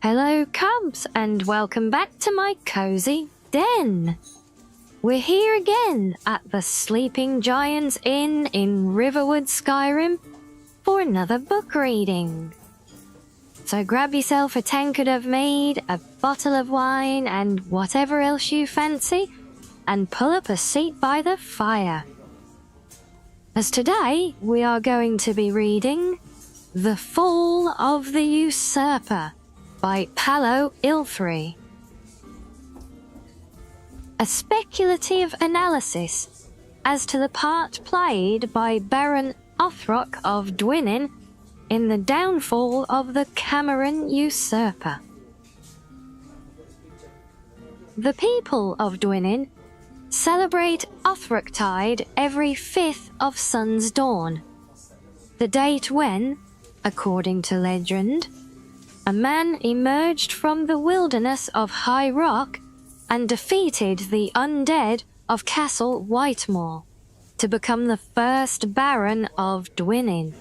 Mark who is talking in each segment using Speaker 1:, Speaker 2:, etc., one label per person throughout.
Speaker 1: Hello cubs, and welcome back to my cozy den. We're here again at the Sleeping Giants Inn in Riverwood, Skyrim for another book reading. So grab yourself a tankard of mead, a bottle of wine, and whatever else you fancy, and pull up a seat by the fire. As today we are going to be reading The Fall of the Usurper by Paolo Ilthri. A speculative analysis as to the part played by Baron Othrock of Dwynnin in the downfall of the Cameron Usurper. The people of Dwynnin celebrate Othrocktide every 5th of Sun's Dawn, the date when, according to legend, a man emerged from the wilderness of High Rock and defeated the undead of Castle Whitemore to become the first Baron of Dwynnin.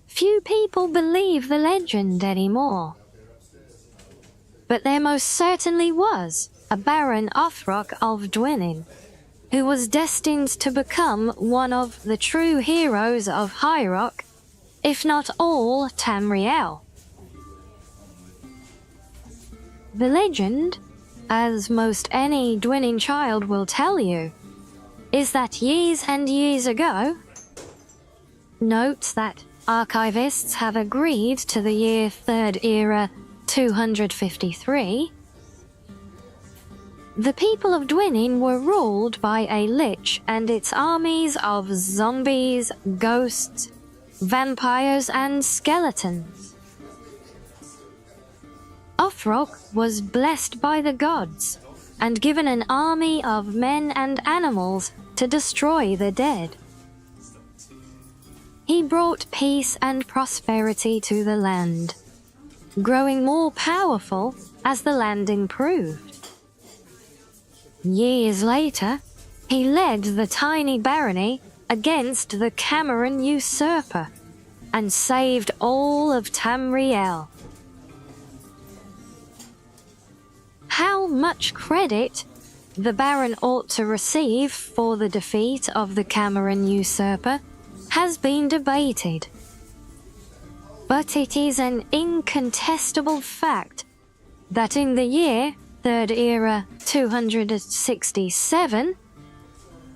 Speaker 1: Few people believe the legend anymore, but there most certainly was a Baron Othrock of Dwynnin who was destined to become one of the true heroes of High Rock, if not all Tamriel. The legend, as most any Dwynnin child will tell you, is that years and years ago, note that archivists have agreed to the year 3rd Era 253, the people of Dwynnin were ruled by a lich and its armies of zombies, ghosts, vampires and skeletons. Othrock was blessed by the gods and given an army of men and animals to destroy the dead. He brought peace and prosperity to the land, growing more powerful as the land improved. Years later, he led the tiny barony against the Cameron Usurper and saved all of Tamriel. How much credit the Baron ought to receive for the defeat of the Cameron Usurper has been debated, but it is an incontestable fact that in the year 3rd Era 267,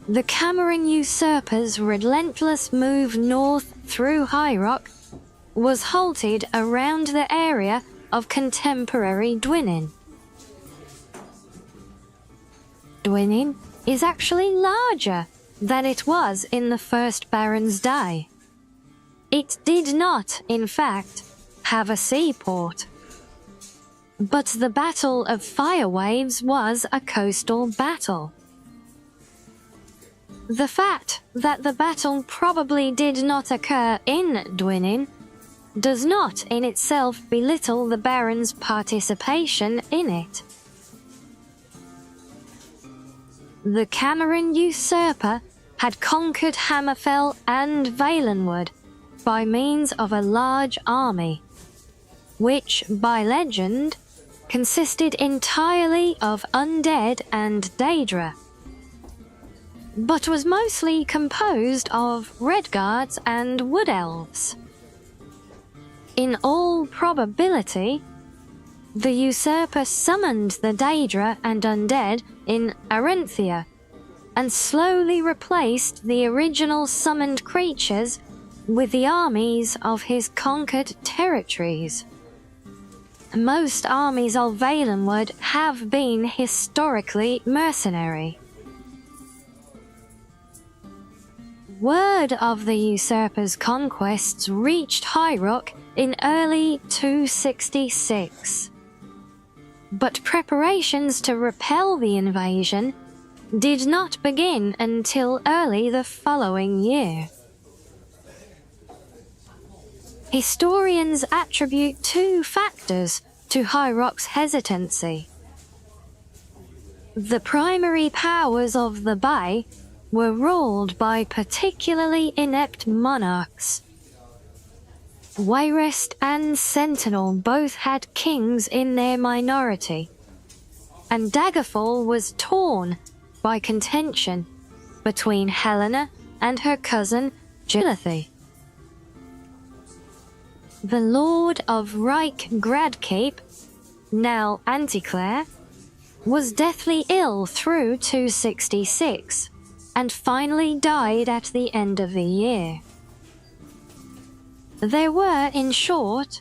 Speaker 1: the Cameron Usurper's relentless move north through High Rock was halted around the area of contemporary Dwynnin. Dwynnin is actually larger than it was in the first Baron's day. It did not, in fact, have a seaport, but the Battle of Firewaves was a coastal battle. The fact that the battle probably did not occur in Dwynnin does not in itself belittle the Baron's participation in it. The Cameron Usurper had conquered Hammerfell and Valenwood by means of a large army, which, by legend, consisted entirely of undead and Daedra, but was mostly composed of Redguards and Wood Elves. In all probability, the Usurper summoned the Daedra and undead in Arenthia and slowly replaced the original summoned creatures with the armies of his conquered territories. Most armies of Valenwood have been historically mercenary. Word of the Usurper's conquests reached High Rock in early 266, but preparations to repel the invasion did not begin until early the following year. Historians attribute two factors to High Rock's hesitancy. The primary powers of the Bay were ruled by particularly inept monarchs. Wayrest and Sentinel both had kings in their minority, and Daggerfall was torn by contention between Helena and her cousin Gilithy. The Lord of Reich Gradkeep, now Anticlair, was deathly ill through 266 and finally died at the end of the year. There were, in short,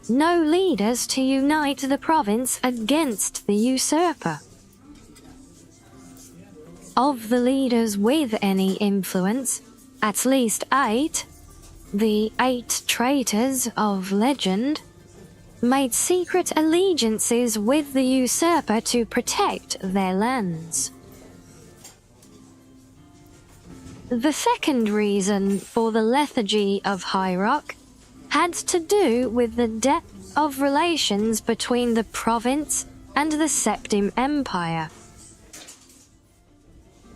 Speaker 1: no leaders to unite the province against the usurper. Of the leaders with any influence, at least 8, the 8 traitors of legend, made secret allegiances with the usurper to protect their lands. The second reason for the lethargy of High Rock had to do with the depth of relations between the province and the Septim Empire.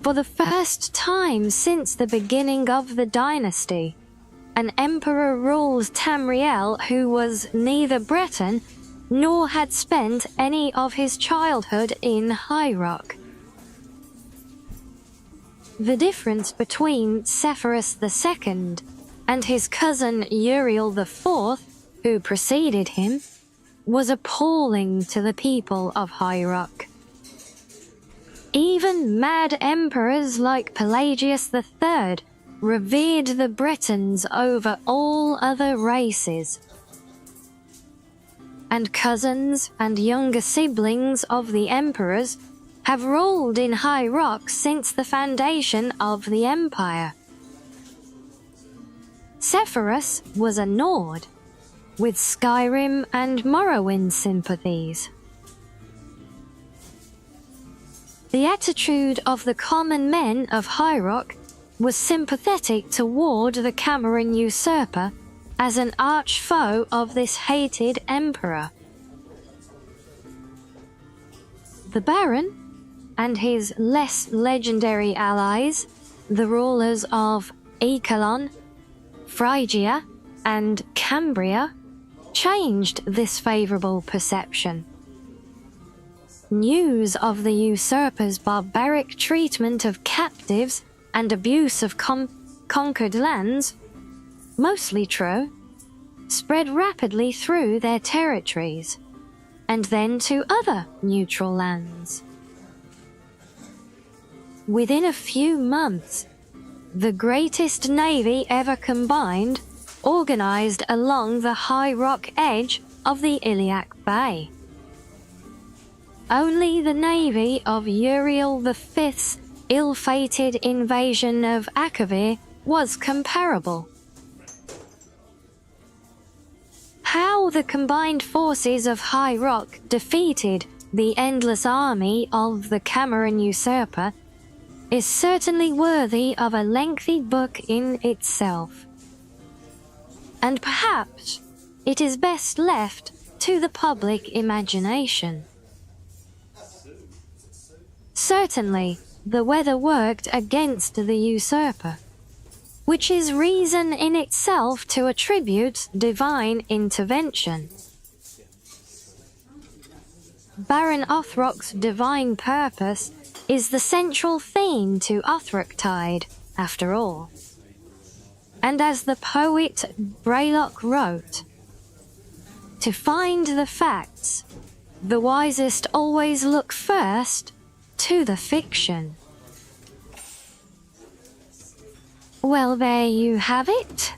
Speaker 1: For the first time since the beginning of the dynasty, an emperor ruled Tamriel who was neither Breton nor had spent any of his childhood in High Rock. The difference between Sepphoris II and his cousin Uriel IV, who preceded him, was appalling to the people of High Rock. Even mad emperors like Pelagius III revered the Bretons over all other races. And cousins and younger siblings of the emperors have ruled in High Rock since the foundation of the empire. Sepphoris was a Nord, with Skyrim and Morrowind sympathies. The attitude of the common men of High Rock was sympathetic toward the Cameron usurper as an arch foe of this hated emperor. The Baron and his less legendary allies, the rulers of Ekalon, Phrygia, and Cambria, changed this favorable perception. News of the usurper's barbaric treatment of captives and abuse of conquered lands, mostly true, spread rapidly through their territories, and then to other neutral lands. Within a few months, the greatest navy ever combined organized along the High Rock edge of the Iliac Bay. Only the navy of Uriel V's ill-fated invasion of Akavir was comparable. How the combined forces of High Rock defeated the endless army of the Cameron usurper is certainly worthy of a lengthy book in itself. And perhaps it is best left to the public imagination. Certainly, the weather worked against the usurper, which is reason in itself to attribute divine intervention. Baron Othrock's divine purpose is the central theme to Othroctide, after all. And as the poet Braylock wrote, "To find the facts, the wisest always look first to the fiction." Well, there you have it.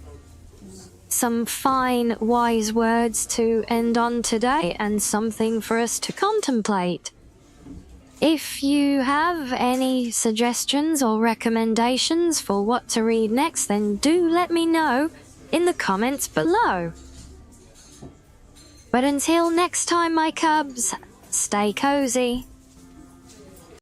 Speaker 1: Some fine, wise words to end on today, and something for us to contemplate. If you have any suggestions or recommendations for what to read next, then do let me know in the comments below. But until next time, my cubs, stay cozy.